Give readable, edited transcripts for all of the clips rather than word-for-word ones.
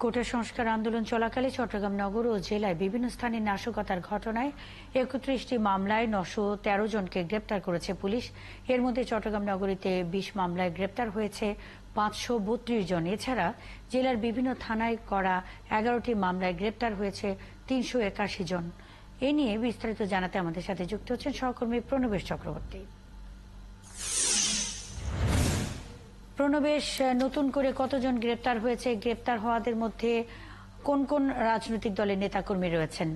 কোটা সংস্কার আন্দোলন চলাকালে চট্টগ্রাম নগর ও জেলায় বিভিন্ন স্থানে নাশকতার ঘটনায় ৩১টি মামলায় ৯১৩ জনকে গ্রেপ্তার করেছে পুলিশ। এর মধ্যে চট্টগ্রাম নগরীতে ২০ মামলায় গ্রেপ্তার হয়েছে ৫৩২ জন। এছাড়া জেলার বিভিন্ন থানায় করা ১১টি মামলায় গ্রেপ্তার হয়েছে ৩৮১ জন। এ নিয়ে বিস্তারিত জানাতে আমাদের সাথে যুক্ত হচ্ছেন সহকর্মী প্রণবেশ চক্রবর্তী। প্রণবেশ, নতুন করে কতজন গ্রেপ্তার হয়েছে? গ্রেপ্তার হওয়াদের মধ্যে কোন কোন রাজনৈতিক দলের নেতাকর্মী রয়েছেন?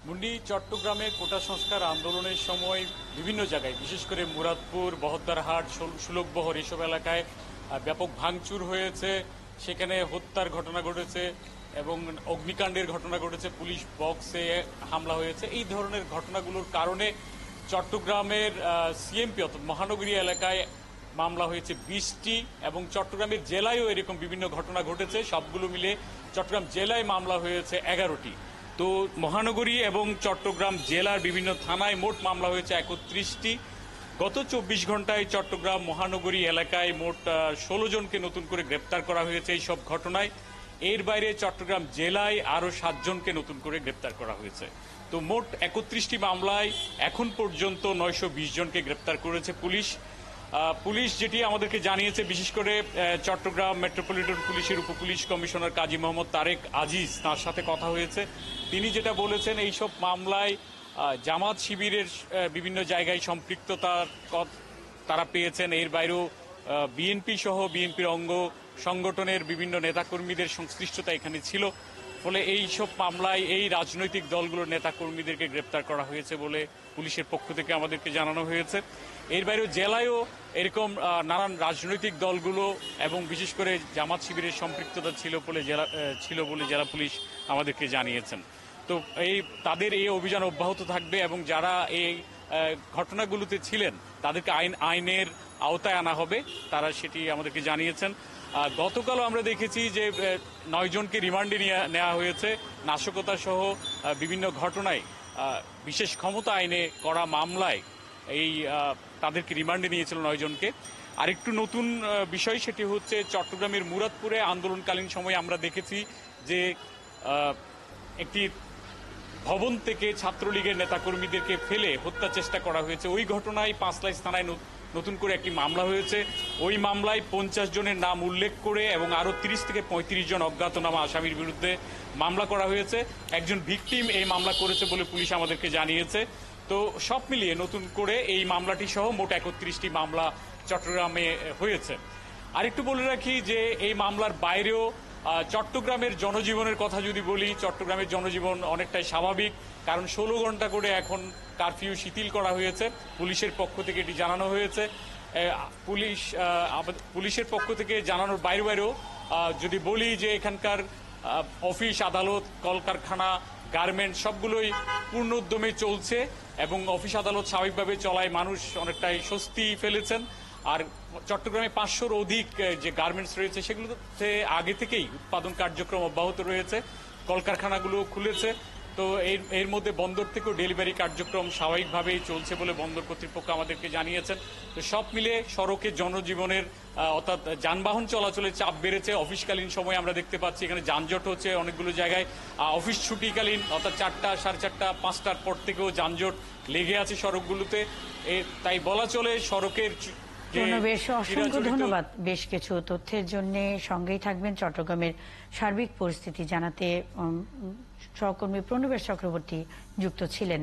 মুন্ডি, চট্টগ্রামে কোটা সংস্কার আন্দোলনের সময় বিভিন্ন জায়গায়, বিশেষ করে মুরাদপুর, বহদ্দারহাট, সুলভবহর এসব এলাকায় ব্যাপক ভাঙচুর হয়েছে। সেখানে হত্যার ঘটনা ঘটেছে এবং অগ্নিকাণ্ডের ঘটনা ঘটেছে, পুলিশ বক্সে হামলা হয়েছে। এই ধরনের ঘটনাগুলোর কারণে চট্টগ্রামের সিএমপি অর্থাৎ মহানগরী এলাকায় মামলা হয়েছে ২০টি এবং চট্টগ্রামের জেলায়ও এরকম বিভিন্ন ঘটনা ঘটেছে। সবগুলো মিলে চট্টগ্রাম জেলায় মামলা হয়েছে ১১টি। তো মহানগরী এবং চট্টগ্রাম জেলার বিভিন্ন থানায় মোট মামলা হয়েছে ৩১টি। গত ২৪ ঘন্টায় চট্টগ্রাম মহানগরী এলাকায় মোট ১৬ জনকে নতুন করে গ্রেপ্তার করা হয়েছে এই সব ঘটনায়। এর বাইরে চট্টগ্রাম জেলায় আরও ৭ জনকে নতুন করে গ্রেপ্তার করা হয়েছে। তো মোট ৩১টি মামলায় এখন পর্যন্ত ৯২০ জনকে গ্রেপ্তার করেছে পুলিশ। পুলিশ যেটি আমাদেরকে জানিয়েছে, বিশেষ করে চট্টগ্রাম মেট্রোপলিটন পুলিশের উপপুলিশ কমিশনার কাজী মোহাম্মদ তারেক আজিজ, তার সাথে কথা হয়েছে। তিনি যেটা বলেছেন, এইসব মামলায় জামাত শিবিরের বিভিন্ন জায়গায় সম্পৃক্ততার তারা পেয়েছেন। এর বাইরেও বিএনপি সহ বিএনপির অঙ্গ সংগঠনের বিভিন্ন নেতাকর্মীদের সংশ্লিষ্টতা এখানে ছিল। ফলে এই সব মামলায় এই রাজনৈতিক দলগুলোর নেতাকর্মীদেরকে গ্রেপ্তার করা হয়েছে বলে পুলিশের পক্ষ থেকে আমাদেরকে জানানো হয়েছে। এর বাইরেও জেলায়ও এরকম নানান রাজনৈতিক দলগুলো এবং বিশেষ করে জামাত শিবিরের সম্পৃক্ততা ছিল বলে জেলা পুলিশ আমাদেরকে জানিয়েছেন। তো তাদের এই অভিযান অব্যাহত থাকবে এবং যারা এই ঘটনাগুলোতে ছিলেন তাদেরকে আইনের আওতায় আনা হবে, তারা সেটি আমাদেরকে জানিয়েছেন। গতকালও আমরা দেখেছি যে ৯ জনকে রিমান্ডে নেওয়া হয়েছে নাশকতা সহ বিভিন্ন ঘটনায় বিশেষ ক্ষমতা আইনে করা মামলায় তাদেরকে রিমান্ডে নিয়েছিল ৯ জনকে। আরেকটু নতুন বিষয় সেটি হচ্ছে চট্টগ্রামের মুরাদপুরে আন্দোলনকালীন সময়ে আমরা দেখেছি যে একটি ভবন থেকে ছাত্রলীগের নেতাকর্মীদেরকে ফেলে হত্যা চেষ্টা করা হয়েছে। ওই ঘটনায় পাঁচলাইশ থানায় নতুন করে একটি মামলা হয়েছে। ওই মামলায় ৫০ জনের নাম উল্লেখ করে এবং আরও ৩০ থেকে ৩৫ জন অজ্ঞাতনামা আসামির বিরুদ্ধে মামলা করা হয়েছে। একজন ভিকটিম এই মামলা করেছে বলে পুলিশ আমাদেরকে জানিয়েছে। তো সব মিলিয়ে নতুন করে এই মামলাটি সহ মোট ৩১টি মামলা চট্টগ্রামে হয়েছে। আরেকটু বলে রাখি যে এই মামলার বাইরেও চট্টগ্রামের জনজীবনের কথা যদি বলি, চট্টগ্রামের জনজীবন অনেকটাই স্বাভাবিক, কারণ ১৬ ঘন্টা করে এখন কারফিউ শিথিল করা হয়েছে। পুলিশের পক্ষ থেকে এটি জানানো হয়েছে। পুলিশের পক্ষ থেকে জানানোর বাইরেও যদি বলি যে এখানকার অফিস আদালত, কলকারখানা, গার্মেন্টস সবগুলোই পূর্ণ উদ্যমে চলছে এবং অফিস আদালত স্বাভাবিকভাবে চলায় মানুষ অনেকটাই স্বস্তি ফেলেছেন। আর চট্টগ্রামে ৫০০-র অধিক যে গার্মেন্টস রয়েছে সেগুলোতে আগে থেকেই উৎপাদন কার্যক্রম অব্যাহত রয়েছে, কলকারখানাগুলো খুলেছে। তো এর মধ্যে বন্দর থেকেও ডেলিভারি কার্যক্রম স্বাভাবিকভাবেই চলছে বলে বন্দর কর্তৃপক্ষ আমাদেরকে জানিয়েছেন। তো সব মিলে সড়কে জনজীবনের অর্থাৎ যানবাহন চলাচলের চাপ বেড়েছে। অফিসকালীন সময় আমরা দেখতে পাচ্ছি এখানে যানজট হচ্ছে অনেকগুলো জায়গায়। অফিস ছুটিকালীন অর্থাৎ ৪টা, ৪:৩০, ৫টার পর থেকেও যানজট লেগে আছে সড়কগুলোতে। তাই বলা চলে সড়কের অসংখ্য ধন্যবাদ বেশ কিছু তথ্যের জন্য। সঙ্গেই থাকবেন চট্টগ্রামের সার্বিক পরিস্থিতি জানাতে সহকর্মী প্রণবেশ চক্রবর্তী যুক্ত ছিলেন।